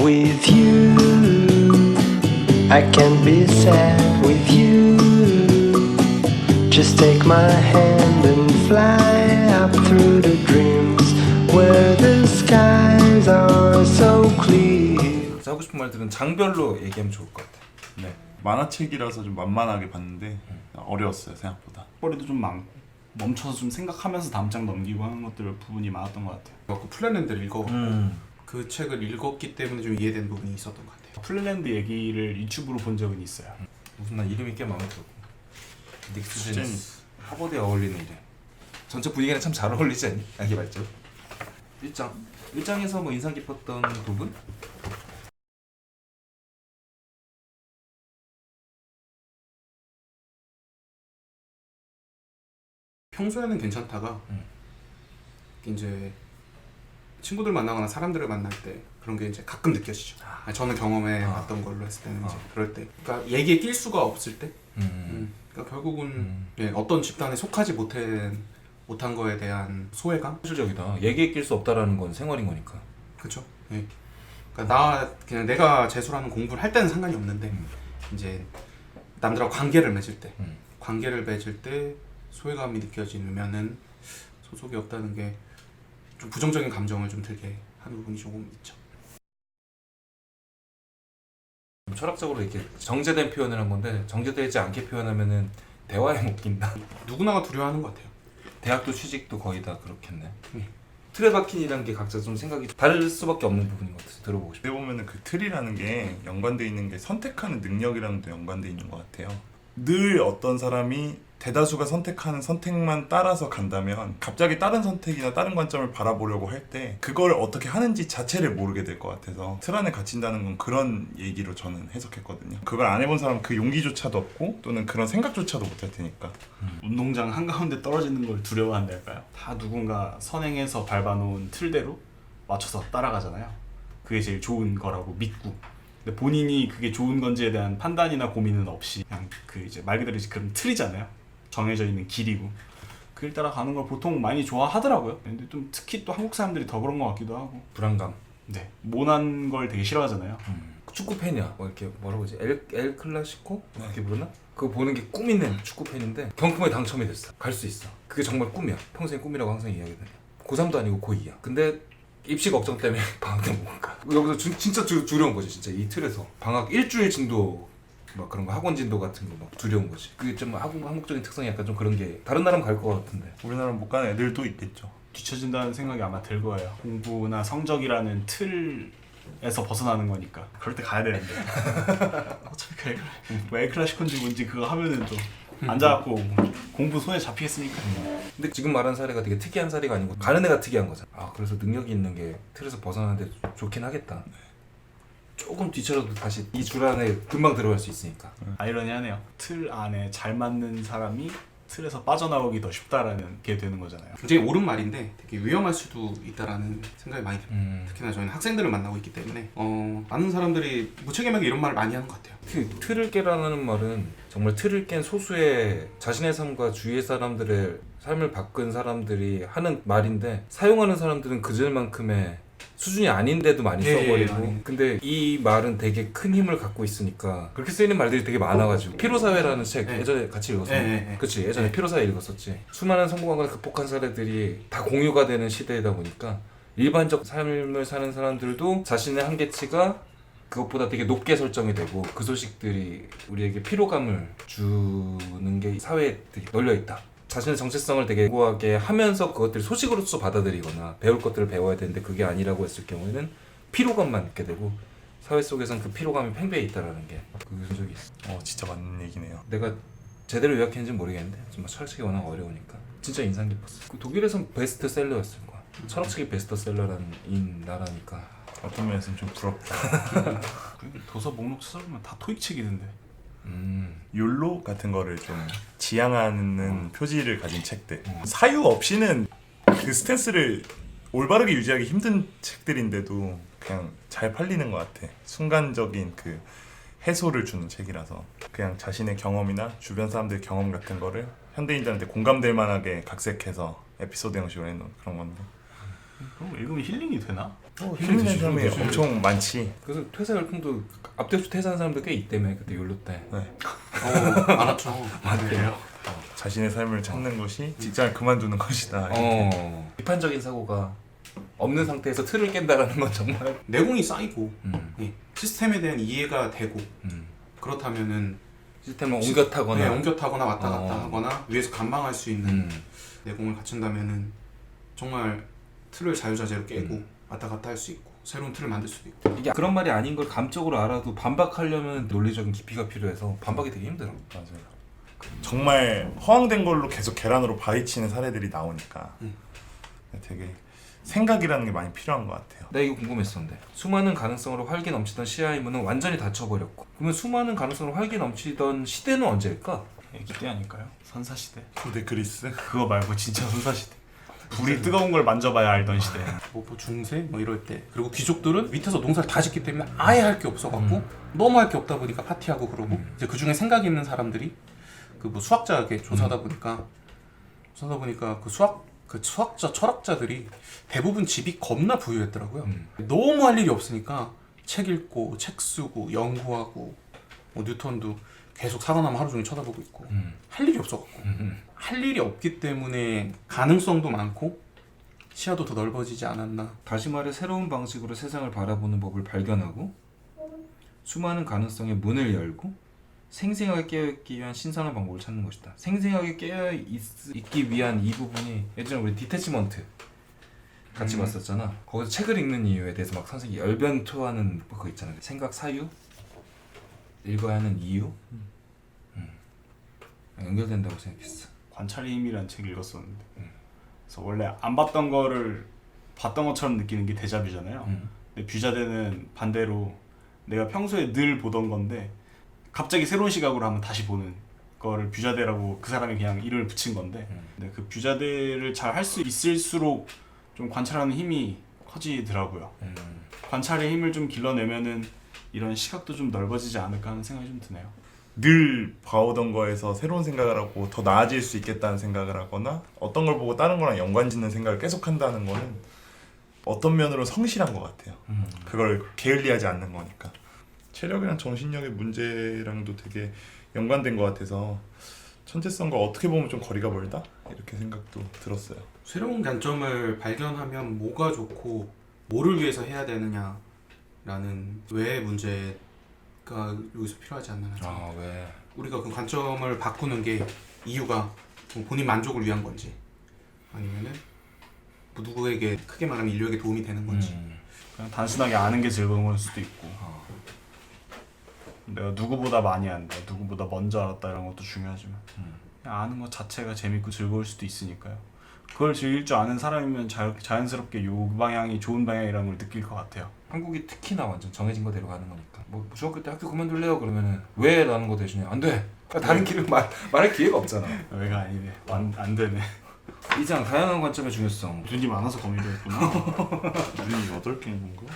with you. I can't be sad with you. Just take my hand and fly up through the dreams where the skies are so clear. 하고 싶은 말들은 장별로 얘기하면 좋을 것 같아. 네. 만화책이라서 좀 만만하게 봤는데 어려웠어요 생각보다. 머리도 좀 많고 멈춰서 좀 생각하면서 다음 장 넘기고 하는 것들 부분이 많았던 것 같아요. 그 플랜랜드를 읽어갖고 그 책을 읽었기 때문에 좀 이해된 부분이 있었던 것 같아요. 플랜랜드 얘기를 유튜브로 본 적은 있어요. 무슨 난 이름이 꽤 마음에 들고. 닉스 제니스. 하버드에 어울리는 이름. 전체 분위기랑 참 잘 어울리지 않니? 아기 말죠. 1장에서 뭐 인상 깊었던 부분? 평소에는 괜찮다가 이제 친구들 만나거나 사람들을 만날 때 그런 게 이제 가끔 느껴지죠. 저는 경험해 봤던 걸로 했을 때는 이제 그럴 때, 그러니까 얘기에 낄 수가 없을 때, 그러니까 결국은 예, 어떤 집단에 속하지 못한 거에 대한 소외감. 현실적이다. 얘기에 낄 수 없다라는 건 생활인 거니까. 그렇죠. 예. 그러니까 그냥 내가 재수라는 공부를 할 때는 상관이 없는데 이제 남들하고 관계를 맺을 때 소외감이 느껴지면은 소속이 없다는 게 좀 부정적인 감정을 좀 들게 하는 부분이 조금 있죠. 철학적으로 이렇게 정제된 표현을 한 건데 정제되지 않게 표현하면은 대화에 못 낀다. 누구나가 두려워하는 것 같아요. 대학도 취직도 거의 다 그렇겠네. 틀에 박힌이라는 게 각자 좀 생각이 다를 수밖에 없는 부분인 것 같아서 들어보고 싶어요. 어떻게 보면은 그 틀이라는 게 연관돼 있는 게 선택하는 능력이랑도 연관돼 있는 것 같아요. 늘 어떤 사람이 대다수가 선택하는 선택만 따라서 간다면 갑자기 다른 선택이나 다른 관점을 바라보려고 할 때 그걸 어떻게 하는지 자체를 모르게 될 것 같아서 틀 안에 갇힌다는 건 그런 얘기로 저는 해석했거든요. 그걸 안 해본 사람은 그 용기조차도 없고 또는 그런 생각조차도 못할 테니까. 운동장 한가운데 떨어지는 걸 두려워한달까요? 다 누군가 선행해서 밟아놓은 틀대로 맞춰서 따라가잖아요. 그게 제일 좋은 거라고 믿고, 근데 본인이 그게 좋은 건지에 대한 판단이나 고민은 없이 그냥 그 이제 말 그대로 이제 그런 틀이잖아요. 정해져 있는 길이고 그 길 따라 가는 걸 보통 많이 좋아하더라고요. 근데 좀 특히 또 한국 사람들이 더 그런 것 같기도 하고. 불안감. 네, 모난 걸 되게 싫어하잖아요. 축구 팬이야. 뭐 이렇게 뭐라고 하지? 엘 클라시코? 이렇게 부르나? 그거 보는 게 꿈 있는 축구 팬인데 경품에 당첨이 됐어. 갈 수 있어. 그게 정말 꿈이야. 평생 꿈이라고 항상 이야기해. 고3도 아니고 고2야. 근데 입시 걱정 때문에 방학 때 못 가. 여기서 진짜 두려운 거지. 진짜 이 틀에서 방학 일주일 진도 막 그런 거 학원 진도 같은 거 막 두려운 거지. 그게 좀 한국적인 특성이 약간 좀 그런 게 다른 나라면 갈 것 같은데. 우리나라는 못 가는 애들도 있겠죠. 뒤처진다는 생각이 아마 들 거예요. 공부나 성적이라는 틀에서 벗어나는 거니까 그럴 때 가야 되는데 어차피 뭐 엘클라시콘지 뭔지 그거 하면은 또 앉아갖고 공부 손에 잡히겠으니까. 근데 지금 말한 사례가 되게 특이한 사례가 아니고 가는 애가 특이한 거잖아. 그래서 능력이 있는 게 틀에서 벗어나는데 좋긴 하겠다. 조금 뒤쳐져도 다시 이 줄 안에 금방 들어갈 수 있으니까. 아이러니하네요. 틀 안에 잘 맞는 사람이 틀에서 빠져나오기 더 쉽다라는 게 되는 거잖아요. 굉장히 옳은 말인데 되게 위험할 수도 있다라는 생각이 많이 듭니다. 특히나 저희는 학생들을 만나고 있기 때문에 많은 사람들이 무책임하게 이런 말을 많이 하는 것 같아요. 그 틀을 깨라는 말은 정말 틀을 깬 소수의 자신의 삶과 주위의 사람들의 삶을 바꾼 사람들이 하는 말인데 사용하는 사람들은 그들만큼의 수준이 아닌데도 많이 써버리고. 근데 이 말은 되게 큰 힘을 갖고 있으니까 그렇게 쓰이는 말들이 되게 많아가지고. 피로사회라는 책 예전에 같이 읽었어. 그치, 예전에 피로사회 읽었었지. 수많은 성공학을 극복한 사례들이 다 공유가 되는 시대이다 보니까 일반적 삶을 사는 사람들도 자신의 한계치가 그것보다 되게 높게 설정이 되고 그 소식들이 우리에게 피로감을 주는 게 사회에 되게 널려있다. 자신의 정체성을 되게 고하게 하면서 그것들을 소식으로서 받아들이거나 배울 것들을 배워야 되는데 그게 아니라고 했을 경우에는 피로감만 느끼게 되고 사회 속에선 그 피로감이 팽배해 있다는 게 그런 적이 있어. 진짜 맞는 얘기네요. 내가 제대로 요약했는지는 모르겠는데 정말 철학책이 워낙 어려우니까 진짜 인상 깊었어. 그 독일에선 베스트셀러였을 거야. 철학책이 베스트셀러라는 나라니까 어떤 면에서는 좀 부럽다. 도서 목록 찾아보면 다 토익 책이던데. 욜로 같은 거를 좀 지향하는 표지를 가진 책들. 사유 없이는 그 스탠스를 올바르게 유지하기 힘든 책들인데도 그냥 잘 팔리는 것 같아. 순간적인 그 해소를 주는 책이라서 그냥 자신의 경험이나 주변 사람들의 경험 같은 거를 현대인들한테 공감될 만하게 각색해서 에피소드 형식으로 해놓은 그런 건데 그럼 읽으면 힐링이 되나? 힐링된 사람이 엄청 많지. 그래서 퇴사 열풍도 앞뒤 없이 퇴사한 사람들 꽤 있다며 그때 욜로 때. 네. 많았죠. 맞아요. 자신의 삶을 찾는 것이 직장을 그만두는 것이다. 비판적인 사고가 없는 상태에서 틀을 깬다라는 건 정말. 내공이 쌓이고 음. 예, 시스템에 대한 이해가 되고 그렇다면은 시스템을 옮겨 타거나. 네, 옮겨 타거나 왔다 갔다 어. 하거나 위에서 감방할 수 있는 음. 내공을 갖춘다면은 정말 틀을 자유자재로 깨고 왔다 갔다 할 수 있고 새로운 틀을 만들 수도 있고. 이게 그런 말이 아닌 걸 감적으로 알아도 반박하려면 논리적인 깊이가 필요해서 반박이 되게 힘들어. 맞아요. 정말 허황된 걸로 계속 계란으로 바위치는 사례들이 나오니까 되게 생각이라는 게 많이 필요한 것 같아요. 나 이거 궁금했었는데 수많은 가능성으로 활기 넘치던 시아이문은 완전히 닫혀버렸고 그러면 수많은 가능성으로 활기 넘치던 시대는 언제일까? 애기 때 아닐까요? 선사시대. 고대 그리스? 그거 말고 진짜 선사시대. 불이 뜨거운 걸 만져봐야 알던 시대. 뭐 중세 뭐 이럴 때 그리고 귀족들은 밑에서 농사를 다 짓기 때문에 아예 할 게 없어갖고 너무 할 게 없다 보니까 파티하고 그러고 이제 그 중에 생각 있는 사람들이 그 뭐 수학자에게 조사하다 보니까 그 수학자 철학자들이 대부분 집이 겁나 부유했더라고요. 너무 할 일이 없으니까 책 읽고 책 쓰고 연구하고 뭐 뉴턴도 계속 살아나면 하루 종일 쳐다보고 있고 할 일이 없어갖고 할 일이 없기 때문에 가능성도 많고 시야도 더 넓어지지 않았나. 다시 말해 새로운 방식으로 세상을 바라보는 법을 발견하고 수많은 가능성의 문을 열고 생생하게 깨어있기 위한 신선한 방법을 찾는 것이다. 생생하게 깨어있기 위한 이 부분이 예전에 우리 디태치먼트 같이 봤었잖아. 거기서 책을 읽는 이유에 대해서 막 선생님이 열변토하는 그거 있잖아. 생각 사유? 읽어야 하는 이유? 연결된다고 생각했어. 관찰의 힘이라는 책 읽었었는데 그래서 원래 안 봤던 거를 봤던 것처럼 느끼는 게 데자뷰잖아요. 근데 뷰자대는 반대로 내가 평소에 늘 보던 건데 갑자기 새로운 시각으로 한번 다시 보는 거를 뷰자대라고 그 사람이 그냥 이름을 붙인 건데 근데 그 뷰자대를 잘 할 수 있을수록 좀 관찰하는 힘이 커지더라고요. 관찰의 힘을 좀 길러내면은 이런 시각도 좀 넓어지지 않을까 하는 생각이 좀 드네요. 늘 봐오던 거에서 새로운 생각을 하고 더 나아질 수 있겠다는 생각을 하거나 어떤 걸 보고 다른 거랑 연관짓는 생각을 계속 한다는 거는 어떤 면으로 성실한 것 같아요. 그걸 게을리하지 않는 거니까. 체력이랑 정신력의 문제랑도 되게 연관된 것 같아서 천재성과 어떻게 보면 좀 거리가 멀다? 이렇게 생각도 들었어요. 새로운 관점을 발견하면 뭐가 좋고 뭐를 위해서 해야 되느냐라는 왜 문제가 여기서 필요하지 않나. 아 왜? 우리가 그 관점을 바꾸는 게 이유가 본인 만족을 위한 건지 아니면은 뭐 누구에게 크게 말하면 인류에게 도움이 되는 건지. 그냥 단순하게 아는 게 즐거운 걸 수도 있고 내가 누구보다 많이 안다, 누구보다 먼저 알았다 이런 것도 중요하지만 그냥 아는 것 자체가 재밌고 즐거울 수도 있으니까요. 그걸 즐길 줄 아는 사람이면 자연스럽게 요 방향이 좋은 방향이라는 걸 느낄 것 같아요. 한국이 특히나 완전 정해진 거대로 가는 거니까 뭐 중학교 때 학교 그만둘래요 그러면은 왜 라는 거 대신에 안 돼! 다른 길을 말할 기회가 없잖아. 왜가 아니네. 안 되네. 이상 다양한 관점의 중요성. 눈이 많아서 거미도 했구나. 눈이 8개인 건가?